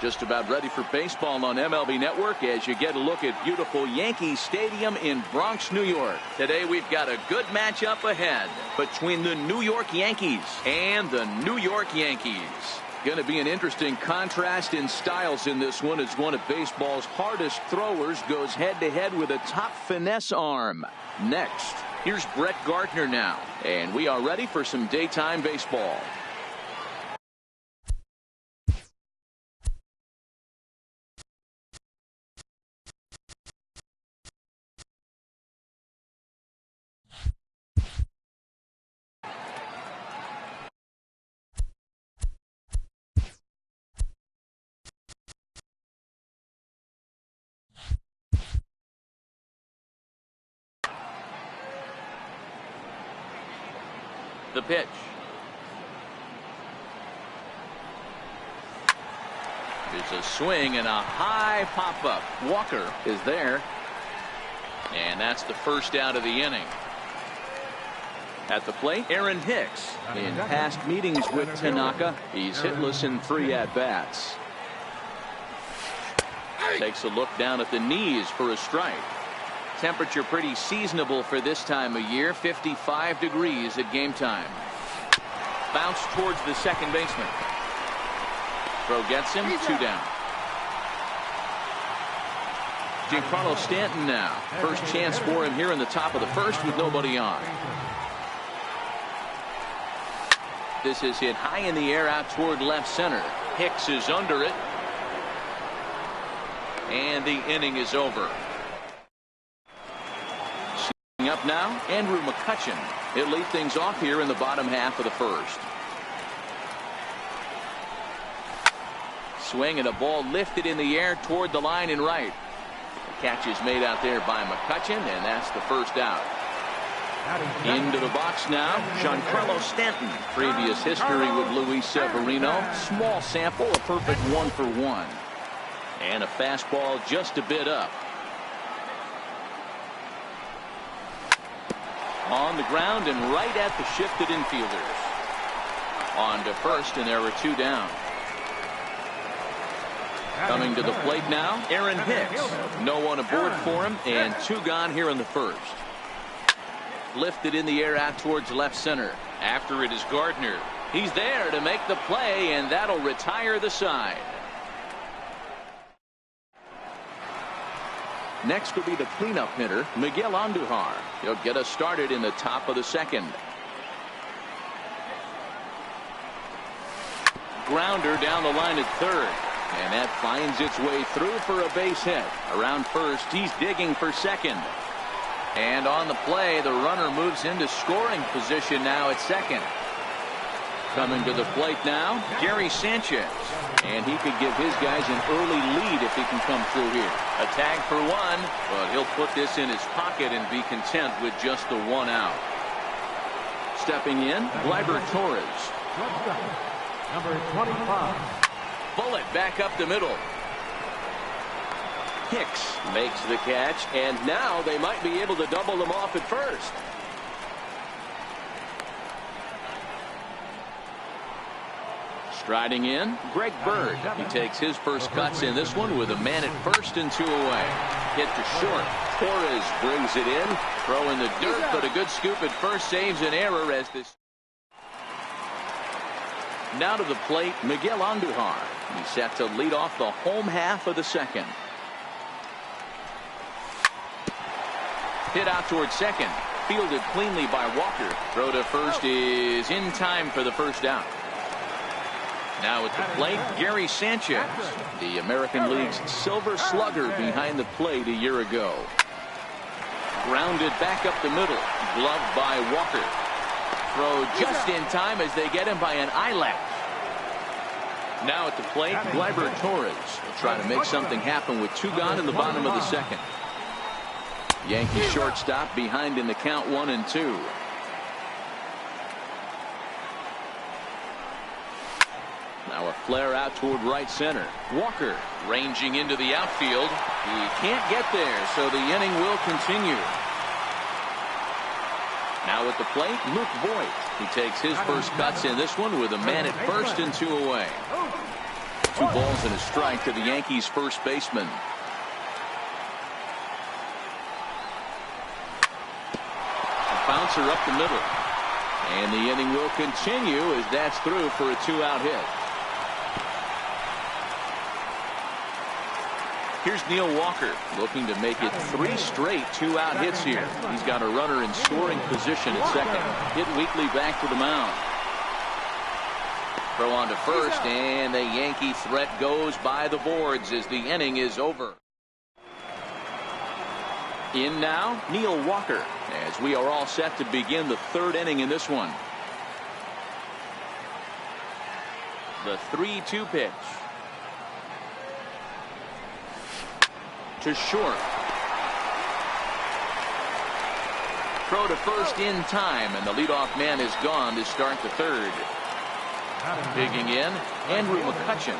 Just about ready for baseball on MLB Network as you get a look at beautiful Yankee Stadium in Bronx, New York. Today we've got a good matchup ahead between the New York Yankees and the New York Yankees. Going to be an interesting contrast in styles in this one as one of baseball's hardest throwers goes head-to-head with a top finesse arm. Next, here's Brett Gardner now, and we are ready for some daytime baseball. The pitch. It's a swing and a high pop-up. Walker is there. And that's the first out of the inning. At the plate, Aaron Hicks. In past meetings with Tanaka, he's hitless in 3 at-bats. Takes a look down at the knees for a strike. Temperature pretty seasonable for this time of year, 55 degrees at game time. Bounce towards the second baseman. Throw gets him, 2 down. Giancarlo Stanton now. First chance for him here in the top of the first with nobody on. This is hit high in the air out toward left center. Hicks is under it. And the inning is over. Up now, Andrew McCutchen. He'll lead things off here in the bottom half of the first. Swing and a ball lifted in the air toward the line and right. The catch is made out there by McCutchen, and that's the first out. Into the box now, Giancarlo Stanton. Previous history with Luis Severino. Small sample, a perfect 1-for-1. And a fastball just a bit up. On the ground and right at the shifted infielders. On to first, and there were 2 down. Coming to the plate now, Aaron Hicks. No one aboard for him, and 2 gone here in the first. Lifted in the air out towards left center. After it is Gardner. He's there to make the play, and that'll retire the side. Next will be the cleanup hitter, Miguel Andujar. He'll get us started in the top of the second. Grounder down the line at third. And that finds its way through for a base hit. Around first, he's digging for second. And on the play, the runner moves into scoring position now at second. Coming to the plate now, Gary Sanchez. And he could give his guys an early lead if he can come through here. A tag for 1, but he'll put this in his pocket and be content with just the 1 out. Stepping in, Gleyber Torres. Number 25. Bullet back up the middle. Hicks makes the catch, and now they might be able to double them off at first. Striding in, Greg Bird. He takes his first cuts in this one with a man at first and 2 away. Hit to short. Torres brings it in. Throw in the dirt, but a good scoop at first saves an error as this. Now to the plate, Miguel Andujar. He's set to lead off the home half of the second. Hit out towards second. Fielded cleanly by Walker. Throw to first is in time for the first out. Now at the plate, Gary Sanchez, the American League's Silver Slugger behind the plate a year ago. Grounded back up the middle, gloved by Walker. Throw just in time as they get him by an eyelash. Now at the plate, Gleyber Torres will try to make something happen with 2 gone in the bottom of the second. Yankee shortstop behind in the count 1-2. Now a flare out toward right center. Walker ranging into the outfield. He can't get there, so the inning will continue. Now at the plate, Luke Voigt. He takes his first cuts in this one with a man at first and 2 away. 2 balls and a strike to the Yankees first baseman. A bouncer up the middle. And the inning will continue as that's through for a 2-out hit. Here's Neil Walker looking to make it 3 straight 2-out hits here. He's got a runner in scoring position at second. Hit weakly back to the mound. Throw on to first, and the Yankee threat goes by the boards as the inning is over. In now, Neil Walker, as we are all set to begin the 3rd inning in this one. The 3-2 pitch. To short. Throw to first in time, and the leadoff man is gone to start the 3rd. Digging in, Andrew McCutchen.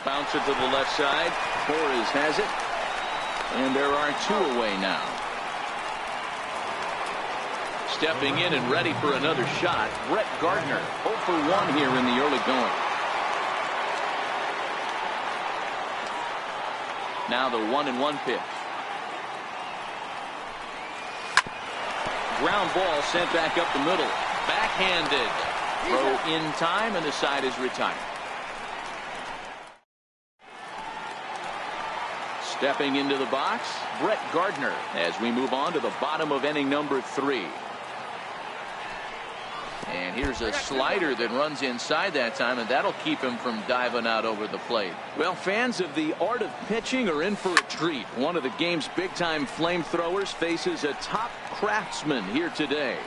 Bouncer to the left side. Torres has it. And there are 2 away now. Stepping in and ready for another shot, Brett Gardner. 0 for 1 here in the early going. Now the 1-1 pitch. Ground ball sent back up the middle. Backhanded. Throw in time, and the side is retired. Stepping into the box, Brett Gardner, as we move on to the bottom of inning number 3. And here's a slider that runs inside that time, and that'll keep him from diving out over the plate. Well, fans of the art of pitching are in for a treat. One of the game's big-time flamethrowers faces a top craftsman here today.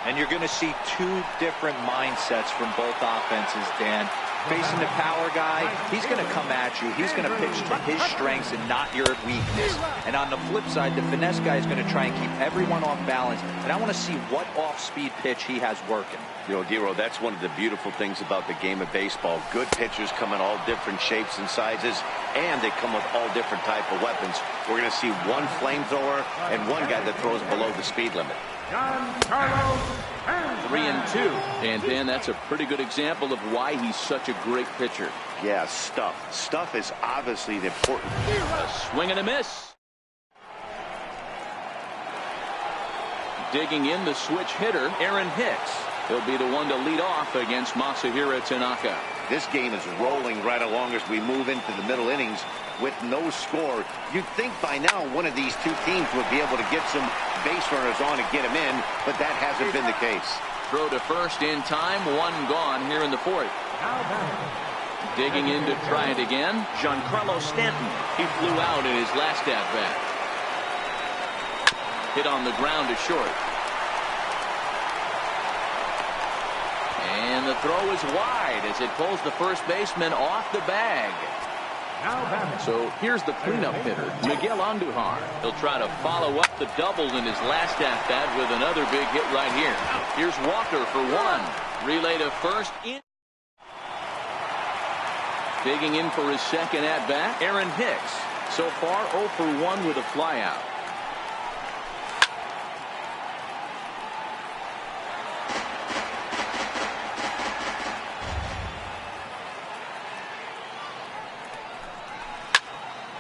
And you're going to see 2 different mindsets from both offenses, Dan. Facing the power guy, he's going to come at you. He's going to pitch to his strengths and not your weakness. And on the flip side, the finesse guy is going to try and keep everyone off balance. And I want to see what off-speed pitch he has working. You know, Dero, that's one of the beautiful things about the game of baseball. Good pitchers come in all different shapes and sizes, and they come with all different type of weapons. We're going to see one flamethrower and one guy that throws below the speed limit. 3-2. And Dan, that's a pretty good example of why he's such a great pitcher. Yeah, stuff. Stuff is obviously the important. A swing and a miss. Digging in, the switch hitter, Aaron Hicks. He'll be the one to lead off against Masahiro Tanaka. This game is rolling right along as we move into the middle innings with no score. You'd think by now one of these 2 teams would be able to get some base runners on and get them in, but that hasn't been the case. Throw to first in time, 1 gone here in the 4th. Digging in to try it again, Giancarlo Stanton. He flew out in his last at-bat. Hit on the ground to short. And the throw is wide as it pulls the first baseman off the bag. So here's the cleanup hitter, Miguel Andujar. He'll try to follow up the double in his last at-bat with another big hit right here. Here's Walker for 1. Relay to first. Digging in for his second at-bat, Aaron Hicks. So far 0 for 1 with a flyout.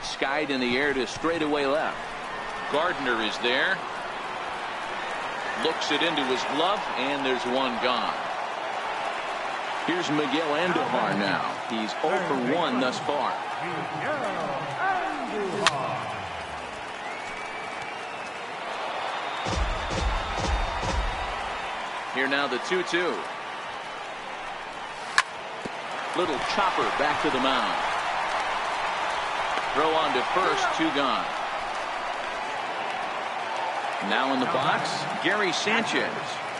Skied in the air to straightaway left. Gardner is there. Looks it into his glove, and there's 1 gone. Here's Miguel Andujar now. He's 0 for 1 thus far. Here now the 2-2. Little chopper back to the mound. Throw on to first, 2 gone. Now in the box, Gary Sanchez.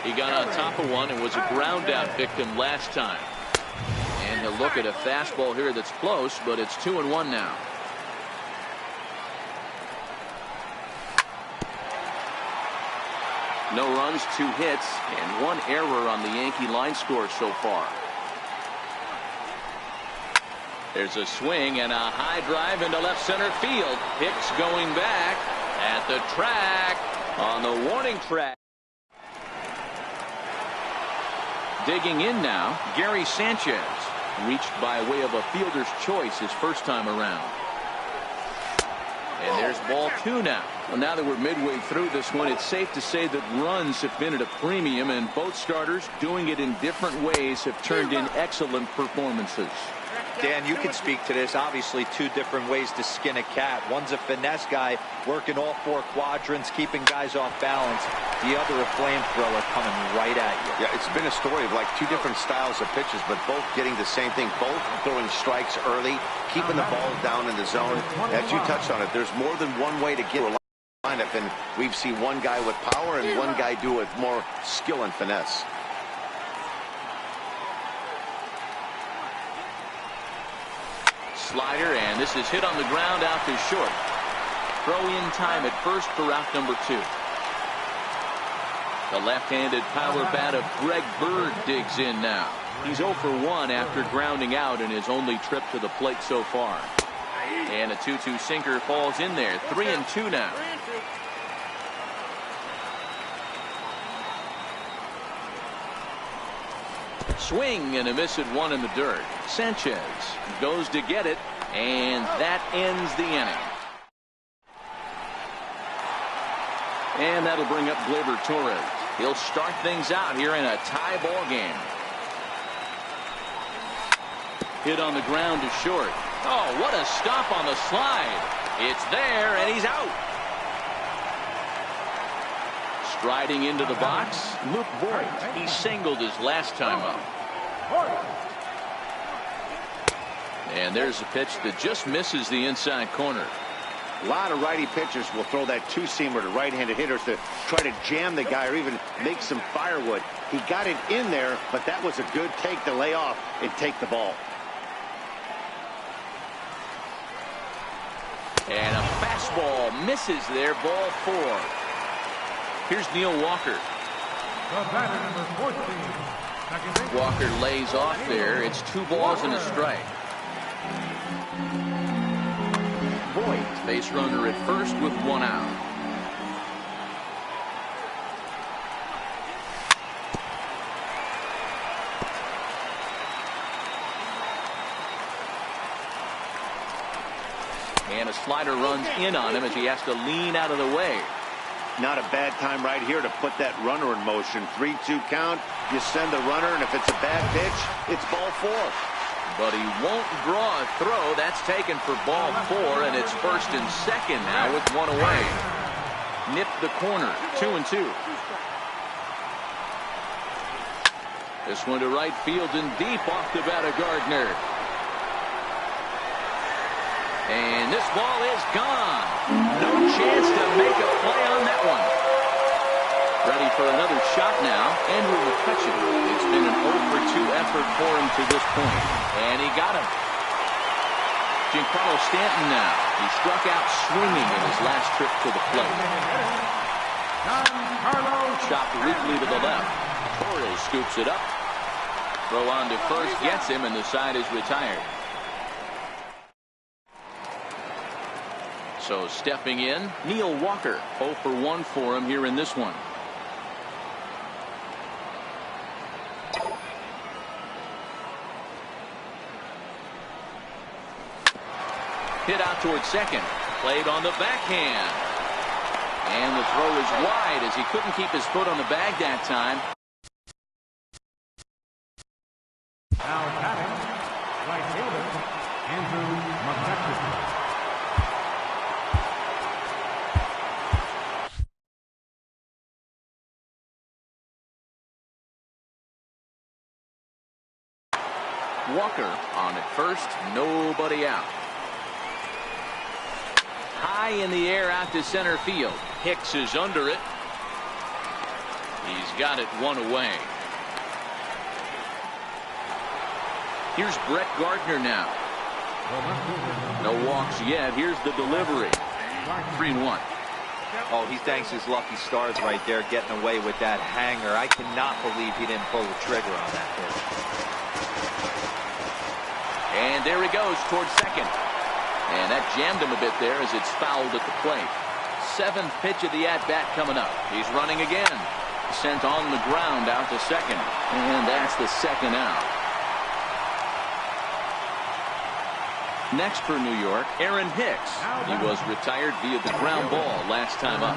He got on top of one and was a ground out victim last time. And he'll look at a fastball here that's close, but it's 2-1 now. No runs, 2 hits, and 1 error on the Yankee line score so far. There's a swing and a high drive into left center field. Hicks going back at the track on the warning track. Digging in now, Gary Sanchez. Reached by way of a fielder's choice his first time around. And there's ball 2 now. Well, now that we're midway through this one, it's safe to say that runs have been at a premium, and both starters, doing it in different ways, have turned in excellent performances. Dan, you can speak to this. Obviously, 2 different ways to skin a cat. One's a finesse guy, working all 4 quadrants, keeping guys off balance. The other, a flamethrower coming right at you. Yeah, it's been a story of like 2 different styles of pitches, but both getting the same thing. Both throwing strikes early, keeping the ball down in the zone. As you touched on it, there's more than one way to get a lineup, and we've seen one guy with power and one guy do it more skill and finesse. Slider, and this is hit on the ground out to short. Throw in time at first for out number 2. The left-handed power bat of Greg Bird digs in now. He's 0 for 1 after grounding out in his only trip to the plate so far. And a 2-2 sinker falls in there. 3-2 now. Swing and a miss at 1 in the dirt. Sanchez goes to get it, and that ends the inning. And that'll bring up Gleyber Torres. He'll start things out here in a tie ball game. Hit on the ground to short. Oh, what a stop on the slide. It's there, and he's out. Striding into the box, Luke Voigt. He singled his last time up. And there's a pitch that just misses the inside corner. A lot of righty pitchers will throw that 2-seamer to right-handed hitters to try to jam the guy or even make some firewood. He got it in there, but that was a good take to lay off and take the ball. And a fastball misses there, ball 4. Here's Neil Walker. Walker lays off there. It's 2 balls and a strike. Voigt, base runner at first with 1 out. And a slider runs in on him as he has to lean out of the way. Not a bad time right here to put that runner in motion. 3-2 count. You send the runner, and if it's a bad pitch, it's ball 4. But he won't draw a throw. That's taken for ball 4, and it's first and second now with 1 away. Nip the corner. 2-2. This one to right field and deep off the bat of Gardner. And this ball is gone. No chance to make a play on that one. Ready for another shot now. Andrew McCutcheon. It's been an 0 for 2 effort for him to this point. And he got him. Giancarlo Stanton now. He struck out swinging in his last trip to the plate. Chopped weakly to the left. Torres scoops it up. Throw on to first gets him, and the side is retired. So stepping in, Neil Walker. 0 for 1 for him here in this one. Hit out towards second. Played on the backhand. And the throw is wide as he couldn't keep his foot on the bag that time. Now batting, right fielder, Andrew McCutcheon. Walker on at first, nobody out. High in the air out to center field. Hicks is under it. He's got it one away. Here's Brett Gardner now. No walks yet. Here's the delivery. 3-1. Oh, he thanks his lucky stars right there, getting away with that hanger. I cannot believe he didn't pull the trigger on that pitch. And there he goes towards second. And that jammed him a bit there as it's fouled at the plate. 7th pitch of the at-bat coming up. He's running again. Sent on the ground out to second. And that's the second out. Next for New York, Aaron Hicks. He was retired via the ground ball last time up.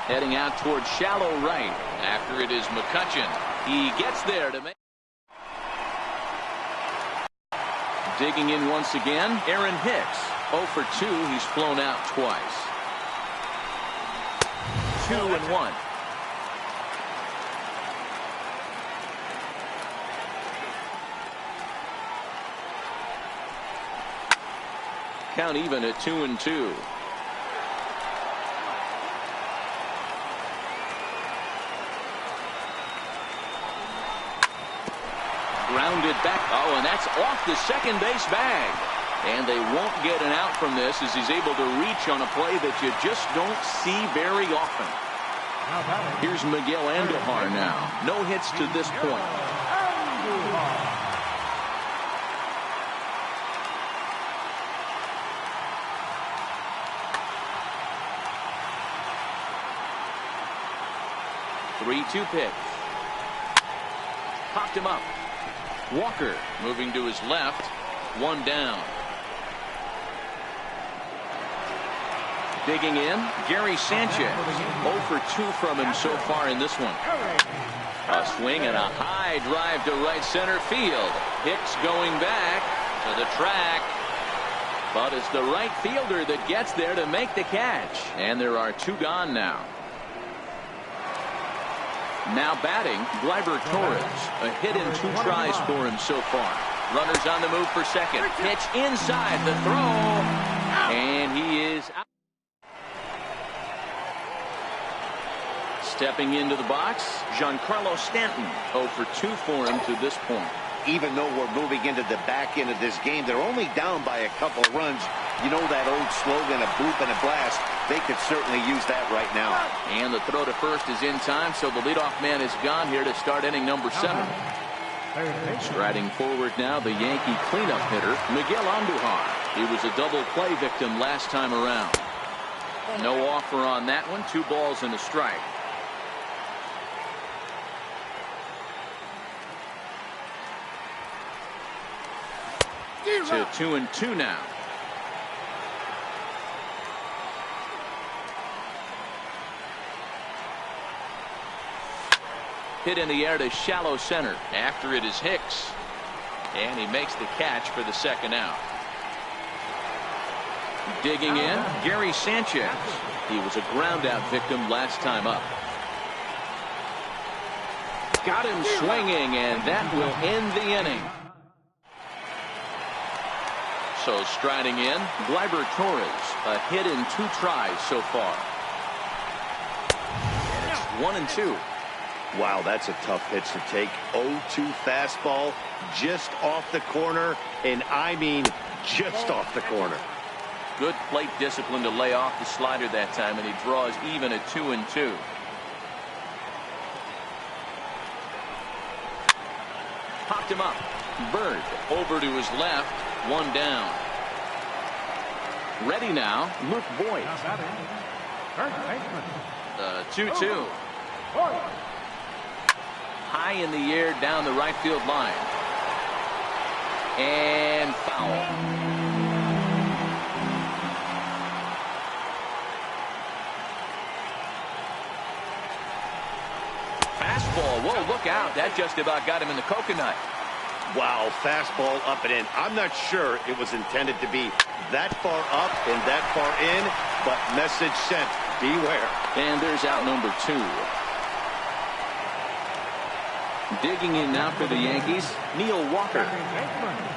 Heading out towards shallow right. After it is McCutchen. He gets there to make. Digging in once again, Aaron Hicks. 0 for 2. He's flown out twice. 2-1. Count even at 2-2. Grounded back. Oh, and that's off the second base bag. And they won't get an out from this as he's able to reach on a play that you just don't see very often. Here's Miguel Andujar now. No hits to this point. 3-2 pitch. Popped him up. Walker moving to his left. 1 down. Digging in, Gary Sanchez. 0 for 2 from him so far in this one. A swing and a high drive to right center field. Hicks going back to the track. But it's the right fielder that gets there to make the catch. And there are 2 gone now. Now batting, Gleyber Torres. A hit in 2 tries for him so far. Runners on the move for second. Pitch inside the throw. And he is out. Stepping into the box, Giancarlo Stanton. 0 for 2 for him to this point. Even though we're moving into the back end of this game, they're only down by a couple of runs. You know that old slogan, a boop and a blast. They could certainly use that right now. And the throw to first is in time, so the leadoff man is gone here to start inning number 7. Striding forward now, the Yankee cleanup hitter, Miguel Andujar. He was a double play victim last time around. No offer on that one. 2 balls and a strike. To 2-2 now. Hit in the air to shallow center. After it is Hicks. And he makes the catch for the second out. Digging in, Gary Sanchez. He was a ground out victim last time up. Got him swinging, and that will end the inning. So striding in, Gleyber Torres. A hit in 2 tries so far. And it's 1-2. Wow, that's a tough pitch to take. 0-2 fastball just off the corner, and I mean just off the corner. Good plate discipline to lay off the slider that time, and he draws even at 2-2. Popped him up. Bird over to his left. 1 down. Ready now, Luke Boyd. 2-2. High in the air down the right field line. And foul. Fastball. Whoa, look out. That just about got him in the coconut. Wow, fastball up and in. I'm not sure it was intended to be that far up and that far in, but message sent. Beware. And there's out number 2. Digging in now for the Yankees, Neil Walker.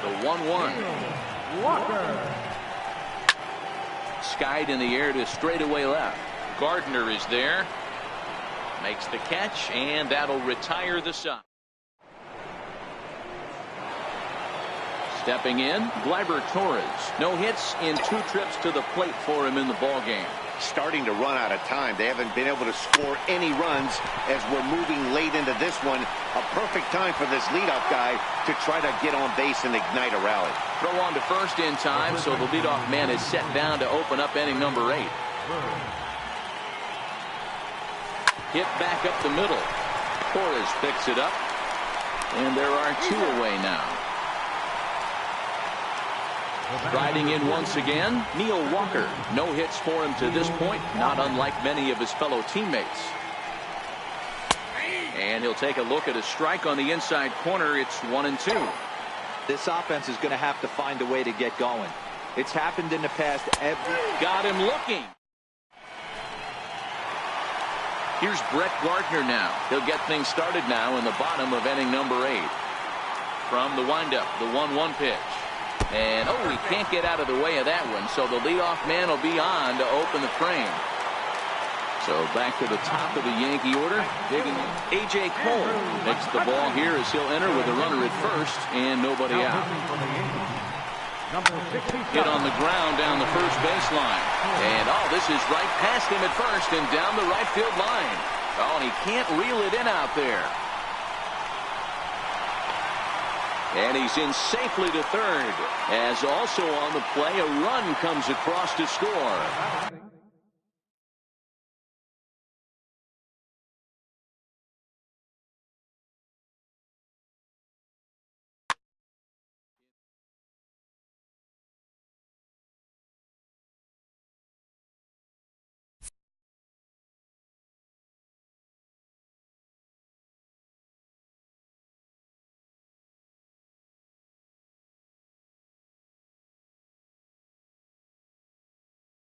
The 1-1. Walker. Skied in the air to straightaway left. Gardner is there. Makes the catch, and that'll retire the side. Stepping in, Gleyber Torres. No hits in 2 trips to the plate for him in the ballgame. Starting to run out of time. They haven't been able to score any runs as we're moving late into this one. A perfect time for this leadoff guy to try to get on base and ignite a rally. Throw on to first in time, so the leadoff man is set down to open up inning number 8. Hit back up the middle. Torres picks it up, and there are 2 away now. Riding in once again, Neil Walker. No hits for him to this point, not unlike many of his fellow teammates. And he'll take a look at a strike on the inside corner. It's 1-2. This offense is going to have to find a way to get going. It's happened in the past. Got him looking. Here's Brett Gardner now. He'll get things started now in the bottom of inning number 8. From the windup, the 1-1 pitch. And, he can't get out of the way of that one, so the leadoff man will be on to open the frame. So back to the top of the Yankee order. Digging A.J. Cole makes the ball here as he'll enter with a runner at first and nobody out. Hit on the ground down the first baseline. And, this is right past him at first and down the right field line. And he can't reel it in out there. And he's in safely to third, as also on the play, a run comes across to score.